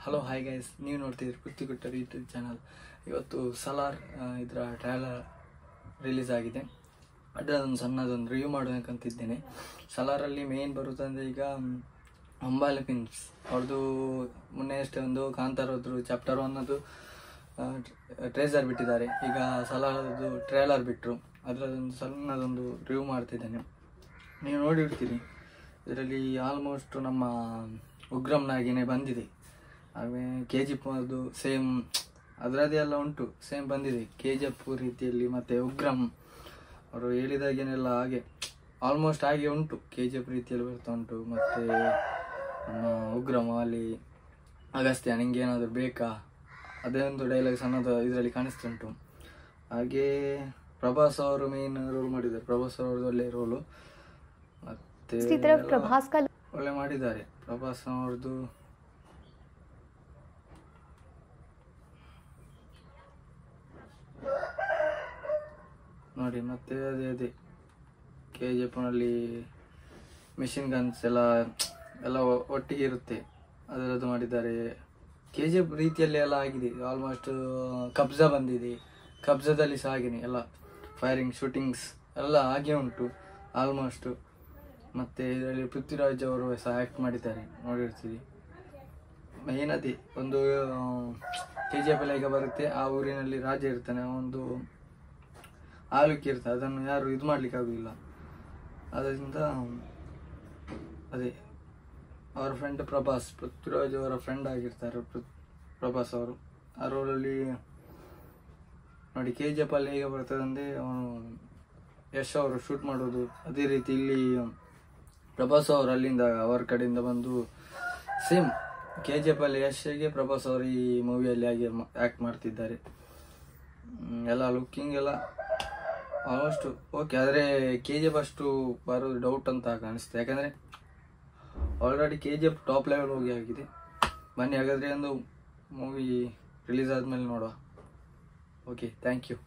Hello hi guys, ನೀವು ನೋಡ್ತಿದ್ರಿ Prithviraj YouTube channel. ಇವತ್ತು ಸಲಾರ್ ಇದರ ಟ್ರೈಲರ್ ರಿಲೀಸ್ ಆಗಿದೆ. ಅದೊಂದು ಸಣ್ಣದೊಂದು ರಿವ್ಯೂ ಮಾಡಬೇಕಂತಿದ್ದೇನೆ. ಸಲಾರಲ್ಲಿ ಮೇನ್ ಬರುತ್ತಂದರೆ ಈಗ ಹೊಂಬಾಲೆ ಫಿಲ್ಮ್ಸ್ ಅವ್ರದ್ದು ಮೊನ್ನೆ ಅಷ್ಟೇ ಒಂದು ಕಾಂತಾರದ್ದು ಚಾಪ್ಟರ್ 1 ಅದು ಟ್ರೇಸರ್ ಬಿಟ್ಟಿದ್ದಾರೆ. ಈಗ ಸಲಾರದ್ದು ಟ್ರೈಲರ್ ಬಿಟ್ಟರು. ಅದರದೊಂದು ಸಣ್ಣದೊಂದು ರಿವ್ಯೂ ಮಾಡ್ತಿದ್ದೇನೆ, ನೀವು ನೋಡಿರ್ತೀರಿ. ಇದರಲ್ಲಿ ಆಲ್ಮೋಸ್ಟ್ ನಮ್ಮ ಉಗ್ರಂನಾಗಿಯೇ ಬಂದಿದೆ. ಹಾಗೆ KGF ಅದು ಸೇಮ್ ಅದರದ್ದೇ ಎಲ್ಲ ಉಂಟು, ಸೇಮ್ ಬಂದಿದೆ KGF ರೀತಿಯಲ್ಲಿ. ಮತ್ತು ಉಗ್ರಂ ಅವರು ಹೇಳಿದಾಗೇನೆಲ್ಲ ಹಾಗೆ ಆಲ್ಮೋಸ್ಟ್ ಹಾಗೆ ಉಂಟು, KGF ರೀತಿಯಲ್ಲಿ ಬರ್ತಾ ಉಂಟು. ಮತ್ತು ನಮ್ಮ ಉಗ್ರಂ ಅಲ್ಲಿ ಅಗಸ್ತ್ಯ ನಿಂಗೆ ಏನಾದರೂ ಬೇಕಾ, ಅದೇ ಒಂದು ಡೈಲಾಗ್ ಸಣ್ಣದು ಇದರಲ್ಲಿ ಕಾಣಿಸ್ತುಂಟು. ಹಾಗೆ ಪ್ರಭಾಸ್ ಅವರು ಮೇನ್ ರೋಲ್ ಮಾಡಿದ್ದಾರೆ. ಪ್ರಭಾಸ್ ಅವ್ರದ್ದು ಒಳ್ಳೆ ರೋಲು, ಮತ್ತು ಒಳ್ಳೆ ಮಾಡಿದ್ದಾರೆ ಪ್ರಭಾಸ್ ಅವ್ರದ್ದು. ನೋಡಿ, ಮತ್ತೆ ಅದೇ KGFನಲ್ಲಿ ಮಿಷಿನ್ ಗನ್ಸ್ ಎಲ್ಲ ಒಟ್ಟಿಗೆ ಇರುತ್ತೆ, ಅದರದ್ದು ಮಾಡಿದ್ದಾರೆ. KGF ರೀತಿಯಲ್ಲಿ ಎಲ್ಲ ಆಗಿದೆ. ಆಲ್ಮೋಸ್ಟ್ ಕಬ್ಜಾ ಬಂದಿದೆ, ಕಬ್ಜಾದಲ್ಲಿ ಸಹ ಹಾಗೇನೆ ಎಲ್ಲ ಫೈರಿಂಗ್ ಶೂಟಿಂಗ್ಸ್ ಎಲ್ಲ ಹಾಗೆ ಉಂಟು ಆಲ್ಮೋಸ್ಟ್. ಮತ್ತು ಇದರಲ್ಲಿ ಪೃಥ್ವಿರಾಜ್ ಅವರು ಸಹ ಆ್ಯಕ್ಟ್ ಮಾಡಿದ್ದಾರೆ, ನೋಡಿರ್ತೀರಿ. ಮೇನ್ ಅದೇ ಒಂದು KGF ಎಲ್ಲ ಈಗ ಬರುತ್ತೆ, ಆ ಊರಿನಲ್ಲಿ ರಾಜ ಇರ್ತಾನೆ, ಒಂದು ಆಲುಕ್ಕೆ ಇರ್ತದೆ, ಅದನ್ನು ಯಾರು ಇದು ಮಾಡ್ಲಿಕ್ಕೆ ಆಗೋದಿಲ್ಲ. ಅದರಿಂದ ಅದೇ ಅವರ ಫ್ರೆಂಡ್ ಪ್ರಭಾಸ್, ಪೃಥ್ವಿರಾಜ್ ಅವರ ಫ್ರೆಂಡ್ ಆಗಿರ್ತಾರೆ ಪ್ರಭಾಸ್ ಅವರು. ಆ ರೋಲಲ್ಲಿ ನೋಡಿ KGF ಅಲ್ಲಿ ಹೇಗೆ ಬರ್ತದೆ ಅಂದರೆ ಅವನು ಯಶ್ ಅವರು ಶೂಟ್ ಮಾಡೋದು, ಅದೇ ರೀತಿ ಇಲ್ಲಿ ಪ್ರಭಾಸ್ ಅವರು ಅಲ್ಲಿಂದ ಅವರ ಕಡೆಯಿಂದ ಬಂದು ಸೇಮ್ KGF ಅಲ್ಲಿ ಯಶ್ಗೆ ಪ್ರಭಾಸ್ ಅವರು ಈ ಮೂವಿಯಲ್ಲಿ ಹಾಗೆ ಆ್ಯಕ್ಟ್ ಮಾಡ್ತಿದ್ದಾರೆ. ಎಲ್ಲ ಲುಕ್ಕಿಂಗ್ ಎಲ್ಲ ಆಲ್ಮೋಸ್ಟ್ ಓಕೆ. ಆದರೆ KGF ಅಷ್ಟು ಬರೋದು ಡೌಟ್ ಅಂತ ಕಾಣಿಸ್ತೆ, ಯಾಕಂದರೆ ಆಲ್ರೆಡಿ KGF ಟಾಪ್ ಲೆವೆಲ್ ಹೋಗಿ ಆಗಿದೆ. ಬನ್ನಿ ಹಾಗಾದರೆ ಒಂದು ಮೂವಿ ರಿಲೀಸ್ ಆದಮೇಲೆ ನೋಡುವ. Okay, thank you.